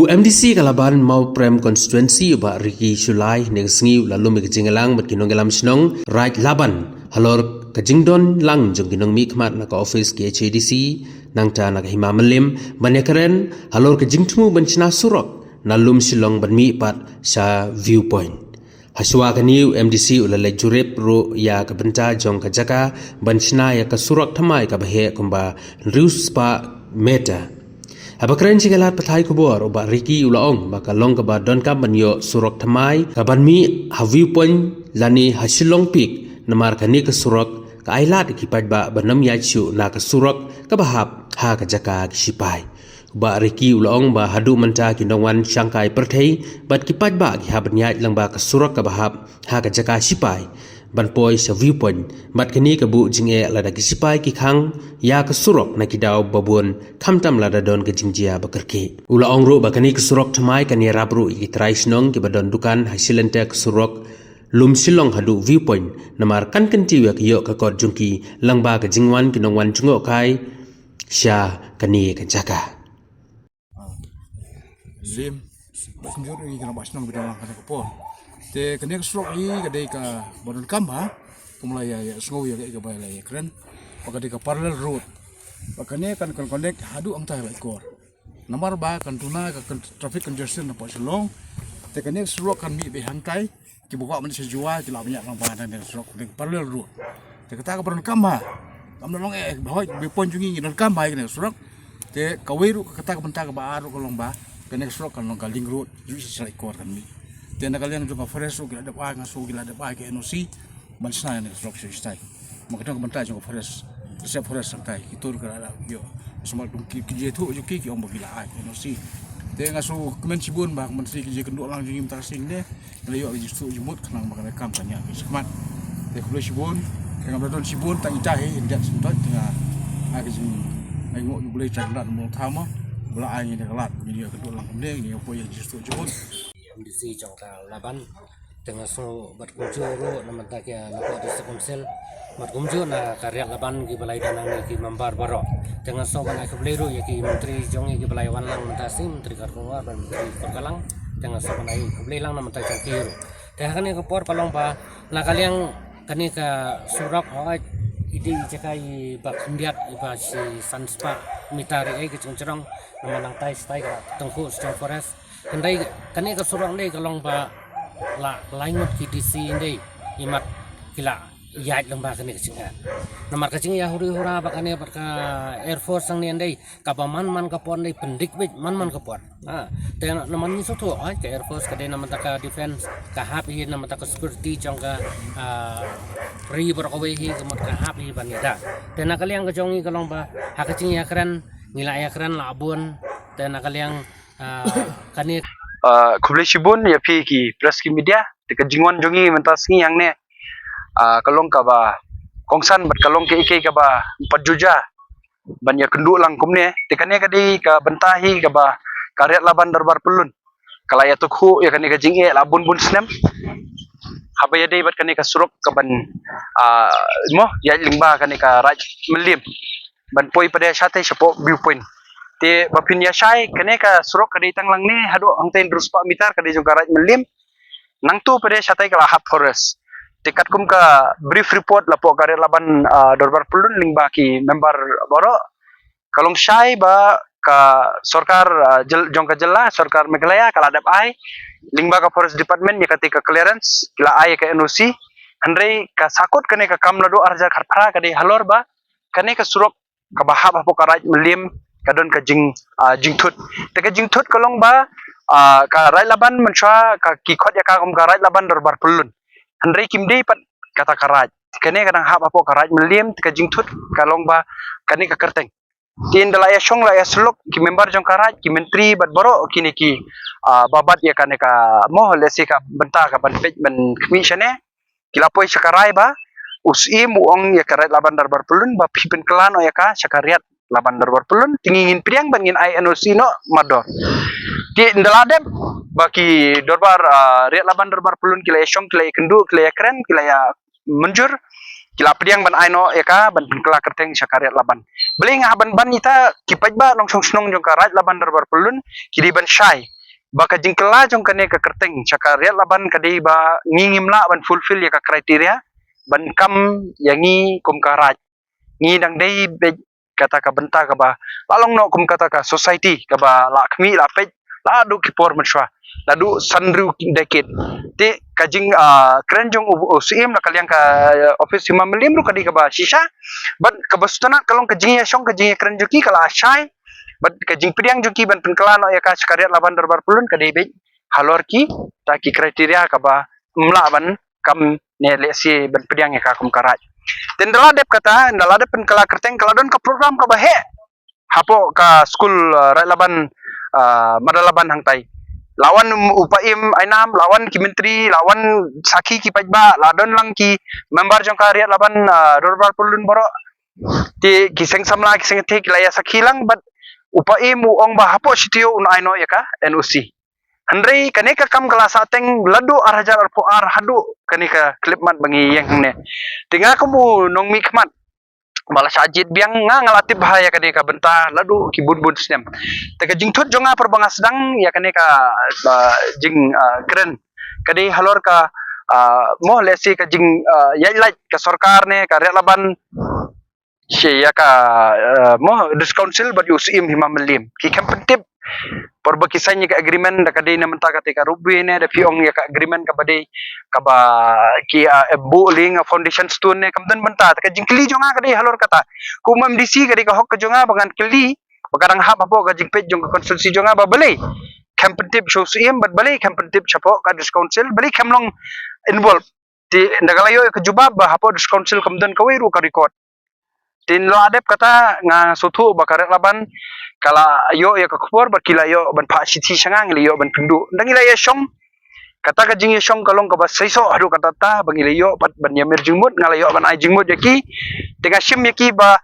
MDC Kalaban mau prem constituency ba Riki Sulai negsngi lalu mi kejingelang mat kinong gelam sinong right laban halor kejingdon lang jong kinong mi khmat na ka office ke HDC nangta na hima melim banyakaren halor kejingtmu benchna surok nalum silong ban mi pat sa viewpoint haswa kaniu MDC ulale jurep ro ya ka benta jong ka jaka benchna ya ka surok thamai ka bahe kumba rius pa meta Abakren cigalat patai kubor oba Riki ulaong baka long ka don ka banyo surok thamai ka banmi ha viewpoint lani hasilong pik namar kani ka surok ka ailat kipad ba banam ya chu na ka surok ka bahap ha ka jaka sipai ba Riki ulaong ba hadu manta kinongwan sangkai perthei bat kipad ba ki ha banyat lang ba ka surok ka bahap ha ka jaka sipai ban poi sa viewpoint mat kani ka bu jinge lada kisipai ki khang ya ka surok na kidaw babun khamtam lada don ka jingjia bakarke ula ongro ba kani ka surok thamai kani rabru i trai snong ki badon dukan hasilente ka surok lum silong hadu viewpoint namar kan kan tiwa ka yo ka kod jungki langba ka jingwan kinongwan chungo kai sha kani ka jaka zim bakunjur i kana basnong bidang kana ko te kene strok i kadai ka bodon kamba kumla ya sngo ya ka ba la kren pakade ka parallel road pakane kan connect hadu ang tayo ikor nomor ba kan tuna ka traffic congestion na pasilong te kene strok kan mi be hangkai ki buka man se jua ki la banyak lang ba na strok ka parallel road te kata ka bodon kamba kam long bahoi be pon jungi don kamba kene strok te kawiru kata ka benta ka ba aru ko long ba kene strok kan long ka link road ju sa ikor kan mi tena kalian juga fresh gila ada pa ngaso gila ada pa ke NOC bansna ne structure style makanya kebentai juga fresh resep fresh santai itu kala yo semua ki jetu ju ki om gila ai NOC te ngaso kemen sibun ba menteri ki kenduk lang jing tasing de yo jistu jumut kenang makana kam tanya semat te kulo sibun dengan badon sibun tak itahe indak sundat tengah ai jing ai ngo boleh caklat mo thama bela ai ni kelat ni kenduk lang kemde ni opo yang jistu jumut MDC trong ka laban tengah so bat kumjuro naman ta kya nako di sekomsel bat kumjuro na karya laban ki balai danang ni ki mambar baro tengah so bana ke blero ya ki menteri jong ki balai wan lang mentasi menteri karkunga dan menteri perkalang tengah so bana ke blai lang naman ta jong kiro teh kan ke por palong pa na kaliang kani ka surak ha idi cekai bak hendiat iba si sanspa mitari ai ke cengcerong naman nang tai stai ka tengku stone forest kendai kani ka surang dei kalong ba la laingot ki disi dei imat kila yait lamba kani singa namar kacing ya huri hura ba kani ba ka air force sang ni dei ka ba man ka pon dei pendik bit man ka pon ha te naman ni soto ai ka air force ka dei naman ta ka defense ka hap hi naman ta ka security jong ka ri ber ko hi ka mat ka hap hi ban da te na kaliang ka jongi kalong ba ha kacing ya kran ngila ya kran labun te na kaliang kani kublai shibun ya pi ki press ki media te jingwan jongi mentas ni yang ne kalong ka ba kongsan bat kalong ke ike ka ba pajuja ban ya kendu lang kumne te kane ka di ka bentahi ka ba karyat laban darbar pelun kala ya tukhu ya kane ka jinge labun bun snem haba ya dei bat kane ka suruk ka ban mo ya lingba kane ka raj melim ban poi pada sate sepo viewpoint te bapin ya syai kene ka surok ka ditang lang ni hado ang ten ruspa mitar ka di jong karat melim nang tu pada satai ka hap forest tikat kum ka brief report lapo karet laban dorbar pelun lingba ki member boro kalong syai ba ka sarkar jong ka jela sarkar Meghalaya kala adap ai lingba ka forest department ya ketika clearance kila ai ka NOC handrei ka sakut kene ka kam lado arja kharphara ka di halor ba kene ka surok ka bahap apo karat melim kadon ka jingthut te ka jingthut kalong ba ka rai laban mencha ka ki khot ya ka kum ka rai laban dorbar pelun handrei kimdei pat kata karaj kene kadang hap apo karaj melim te ka jingthut kalong ba kani ka kerteng tin dalaya shong la ya slok ki member jong karaj ki menteri bat boro kini ki babat ya kane ka mo lesi ka benta ka ban pej ban kmishane kilapoi sakarai ba usi muong ya karat laban dorbar pelun ba pipen klan ya ka sakariat laban dorbar pelun tingingin priang bangin ai NOC no mado di ndaladem baki dorbar riat laban dorbar pelun kila shong kila kendu kila kren kila ya menjur kila pediang ban aino ya ka ban kala kerteng syakariat laban beling haban ban ita kipaj ba nong song snong jong karat laban darbar pelun kidi ban syai baka jingkela jong kane ka kerteng syakariat laban kadai ba ngingim la ban fulfill ya ka kriteria ban kam yangi kum karat ngi dang dei be kata ka benta ka ba lalong no kum kata ka society ka ba la khmi la pej la du kipor menswa la du sanru dekit ti kajing kren jong usim la kaliang ka office hima melim ru kadi ka ba shisha ban ka bastana kalong kajing ya shong kajing kren joki kala shai ban kajing pediang joki ban penkala no ya ka sekariat laban darbar pulun kadi be halor ki ta ki kriteria ka ba mla ban kam ne lesi ban pediang ya ka kum karat dan daladep kata daladep penkala kerteng kala don ka program ka ba he hapo ka school rai laban madalaban hangtai lawan upaim ainam lawan ki menteri lawan saki ki pajba ladon lang ki member jong kariat laban dorbar pulun boro ti kiseng samla kiseng te kilaya saki lang but upaim uong ba hapo sitio un aino ya ka NOC Henry kaneka kam kala sateng ladu arhajar arpo ar hadu kaneka klipmat bangi yang ne tinga kamu nong mikmat bala sajid biang ngalatip bahaya kaneka benta ladu kibun-bun snem teka jingtut jonga perbanga sedang ya kaneka jing keren kadi halor ka mo lesi ka jing yailait ka sarkar ne ka laban ya ka mo dis council bad usim hima melim ki kompetip porba kisahnya ka agreement da kadai na menta katika rubi ne da piong ya ka agreement ka badai ka ba ki ebu ling foundation stone ne kamdan menta ka jingkli jonga kadai halor kata kumam disi kadai ka hok ka jonga bangan kli bagarang hap apo ka jingpet jong ka konstitusi jonga ba balai kompetip show sim bad balai kompetip chapo ka dis council balai kamlong involve ti ndagalayo ka jubab ba hapo dis council kamdan ka wiru ka record tin lo adep kata nga sutu bakaret laban kala yo ya ka kupor bakila yo ban pa siti sangang liyo ban kendu ndangila ya shong kata ka jing ya shong kalong ka ba saiso adu kata ta bangila yo pat ban yamir jingmut ngala yo ban ai jingmut yaki tega shim yaki ba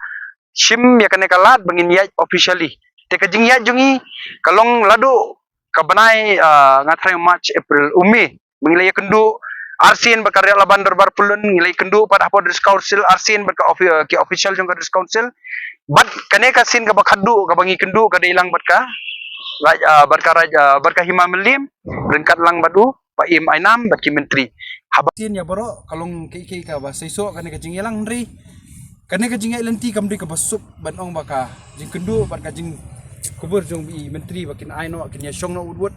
shim ya kane kalat bangin ya officially tega jing ya jungi kalong ladu ka banai ngatrai March April umi bangila ya kendu Arsin berkarya laban darbar pulun ngilai kendu pada apa dis council Arsin berka ki official jong ka dis council bat kane ka sin ka bakadu ka bangi kendu ka ilang bat ka berka hima melim rengkat lang badu pa im ainam bat ki menteri habatin ya boro kalong ki ka ba saiso kane ka jing ilang nri kane ka jing lenti kam di ka basup ban ong baka jing kendu bat ka jing kubur jong bi menteri bakin aino kin ya syong no udwot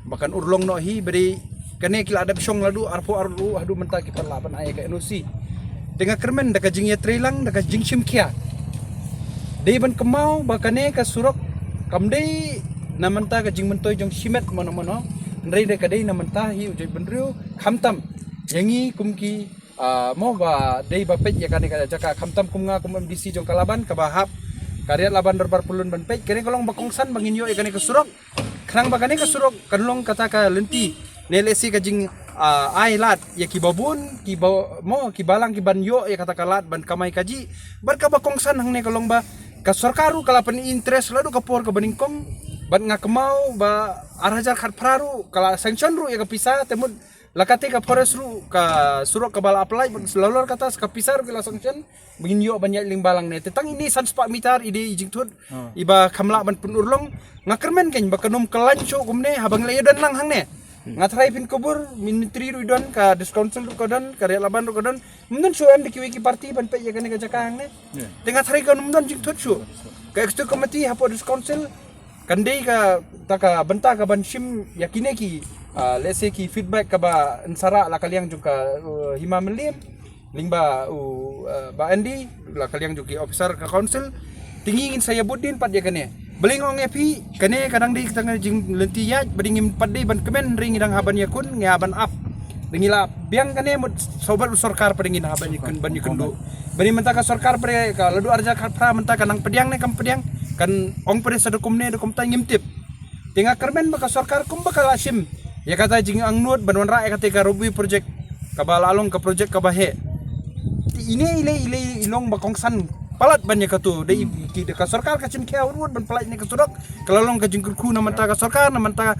bakan urlong no hi beri kane kila ada syong ladu arpo arlu adu menta ki perlaban ay ka NOC dengan kermen daga jing ya trilang daga jing simkia dei ban kemau bakane ka surok kamdei namenta ka jing mentoy jong simet mono-mono ndrei de kadei namenta hi ujai benriu khamtam yangi kumki mo ba dei ba pej ya kane ka jaka khamtam kumnga kum MDC jong kalaban ka bahap karya laban darbar pulun ban pej kane kolong bakongsan banginyo ya kane ka surok krang bakane ka surok kanlong kata ka lenti nelesi ka jing ai lat ya ki babun ki mo ki balang ki banyo ya kata kalat ban kamai kaji barka bakongsan hang ne kolong ba ka sarkaru kala pen interest ladu kapor ka baningkong ban nga kemau ba arhajar khat praru kala sanction ru ya ka pisa temud lakate ka forest ru ka surok ka bala apply selolor kata ka pisar kala sanction begin yo banyak ling balang ne tetang ini sanspa mitar ide jing tut iba kamla ban pun urlong ngakermen ken bakanum kelanco kumne habang layo dan lang hang ne ngatrai pin kubur ministry ruidon ka dis council rukodon karya laban rukodon mungkin so MDQ wiki party ban pe yakane ka jakang ne tengah thrai ka numdon jing thotsu ka executive committee hapo dis council kandei ka taka benta ka ban shim yakine ki lese ki feedback ka ba nsara la kaliang juga hima melim lingba ba Andi la kaliang juga officer ka council tingingin saya budin pat yakane belingong epi kane kadang di tengah jing lenti ya bedingim padde ban kemen ring idang haban yakun ngaban up dingila biang kane sobat sarkar pedingin haban yakun ban yakundu bani mentaka sarkar pre ka ladu arja khatra mentaka nang pediang ne kam pediang kan ong pre sadukum ne dukum ta ngimtip tinga kermen baka sarkar kum baka lasim ya kata jing ang nuot banwan ra ya kata rubi project kabala along ka project kabahe ini ile ilong bakongsan palat banyak katu dei ka sarkar ka cim kya urut ban palat ni ka surok kalalong ka jingkurku na manta ka sarkar na manta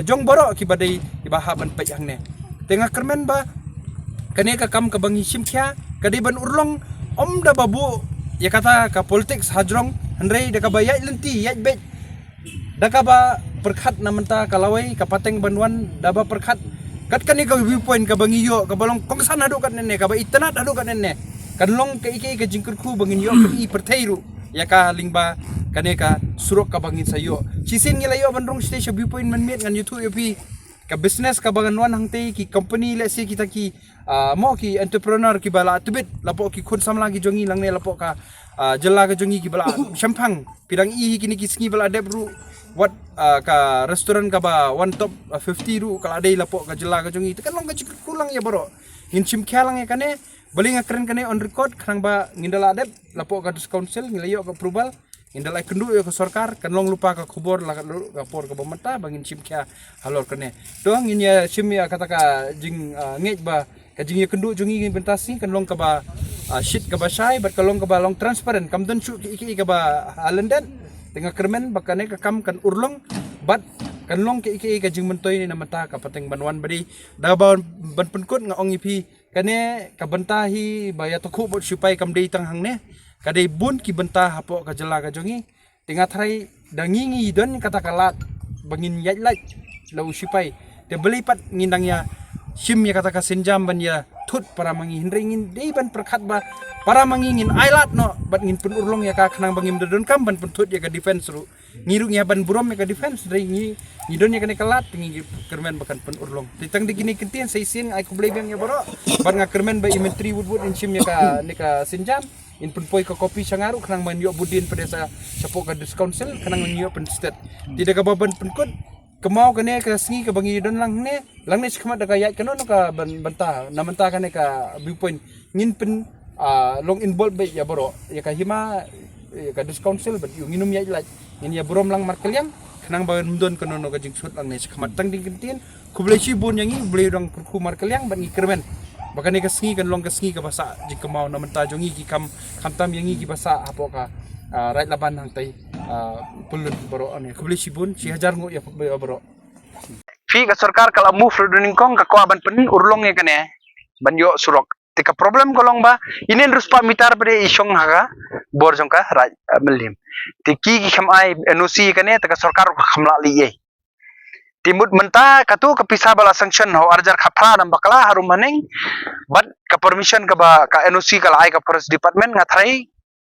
jong boro ki badai ibaha ban payang ne tengah kermen ba kane ka kam ka bangi simkya kade ban urlong om da babu ya kata ka politics hajrong handrei da ka ba yai lenti yai bet da ka ba perkhat namenta kalawai ka pateng banwan da ba perkhat kat kane ka viewpoint ka bangi yo ka balong kongsan adu kat nene ka ba itanat adu kat nene kan long ka ike ka jingkurku bangin yo ka i pertheiru ya ka lingba kane ka surok ka bangin sayo sisin ngilayo bandrong station viewpoint man met ngan youtube yopi ka business ka banganwan hangte ki company let's say kita ki mo ki entrepreneur ki bala tubit lapo ki khun samla ki jongi langne lapo ka jella ka jongi ki bala champang pirang i kini ki sngi bala debru what ka restoran ka ba one top 50 ru kala dei lapo ka jella ka jongi tekan long ka kulang ya bro in sim khalang ya kane bali ngakren kane on record khrang ba ngindala deb lapo ka council ngilayo ka approval indalai kendu yo ke sarkar kan long lupa ka khubor la ka por ka bamata bangin sim kya halor kane to ngin ya sim ya kata ka jing ngej ba ka jing ya kendu jungi ngin pentasi kan long ka ba shit ka ba sai bat ka long ka ba long transparent kam dan su ki ka ba alendan tengah kermen bakane ka kam kan urlong bat kan long ki ka jing mentoy ni namata ka pateng banwan badi da ba ban penkut nga ong ipi kane ka bentahi baya to khubot supai kam dei tang hang ne kadai bun ki bentah hapo ka jela ka jongi tengah tharai dangingi don kata kalat bangin yai lai lau sipai te beli pat ngindang ya sim ya kata ka senjam ban ya thut para mangi hindringin dei ban perkhat ba para mangingin ailat no bat ngin pun urlong ya ka khnang bangim don kam ban pun thut ya ka defense ru ngiru ya ban burom ya ka defense dei ngi don ya kane kalat ngi kermen bakan pun urlong titang digini kentien saisin ai ku blei bang ya boro ban nga kermen ba imentri wood in sim ya ka ne ka senjam in pun ka kopi sangaru kanang man yo budin pada sa sapo ka council kanang yo pen state tidak ka baban penkut kemau kene ka sngi ka bangi don lang ne skmat da ka yat kano ka bantah namenta kane ka viewpoint ngin pen long involved ya boro ya ka hima ya ka council but yung inum yat like ngin ya borom lang markelyang kanang ban don kano ka jing sut lang ne skmat tang ding kentin kublai sibun yangi blai rang ku markelyang ban ikermen bakane ka sngi kan long ka sngi ka basa jing kamau na menta jongi ki kam tam yangi ki basa apo ka right laban hang tai pulun boro ane kubli sibun si hajar ngo ya boro fi ka sarkar kala move ruduning kong ka ko ban pen urlong ya kane ban yo surok tika problem kolong ba inen ruspa mitar pare isong haga bor jong ka raj melim tiki ki khamai NOC kane tika sarkar khamla li ye timut menta katu kapisa bala sanction ho arjar khapra nam bakla harum maneng but ka permission ka ba ka NOC kala ai ka forest department ngathai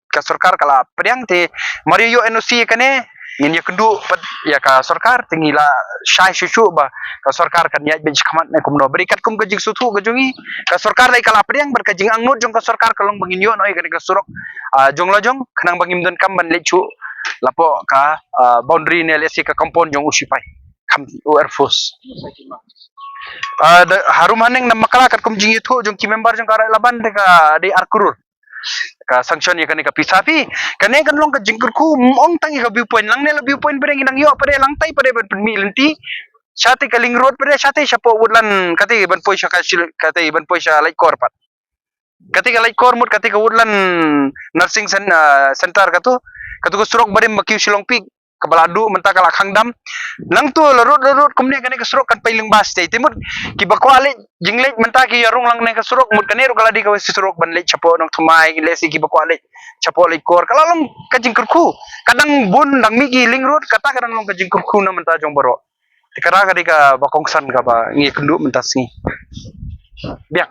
ka sarkar kala priang te mariyo NOC kane ngin ya kendu ya ka sarkar tingila shai shusu ba ka sarkar kan ya bench khamat ne kumno berikat kum ka jing sutu ka jongi ka sarkar lai kala priang ber ka jing angut jong ka sarkar kalong bangin yo noi ka surok jong lo jong khanang bangim don kam ban lechu lapo ka boundary ne lesi ka compound jong usipai kam Air Force harum haneng nam makala kat kum jing itu jong ki member jong karai laban de ka de arkurur ka sanction ya kane ka pisapi kane kan long ka jingkur ku ong tangi ka viewpoint lang ne la viewpoint pare nginang yo pare lang tai pare ban mi lenti sate ka ling road pare sate sapo woodland kate ban poisa ka kate ban poisa like korpat kate ka like kor mut kate ka woodland nursing center katu ko surok bare makiu silong pig kabaladu menta kala khangdam nang tu larut kumne kane kasrok kan pailing bas te timut ki bakwale jinglej menta ki yarung lang ne kasrok mut kane ro kala di ka surok ban le chapo nang thumai le si ki bakwale chapo le kor kala long ka jingkurku kadang bun dang mi ki ling road kata kadang long ka jingkurku na menta jong baro tikara ka di ka bakongsan ka ba ngi kendu menta si biak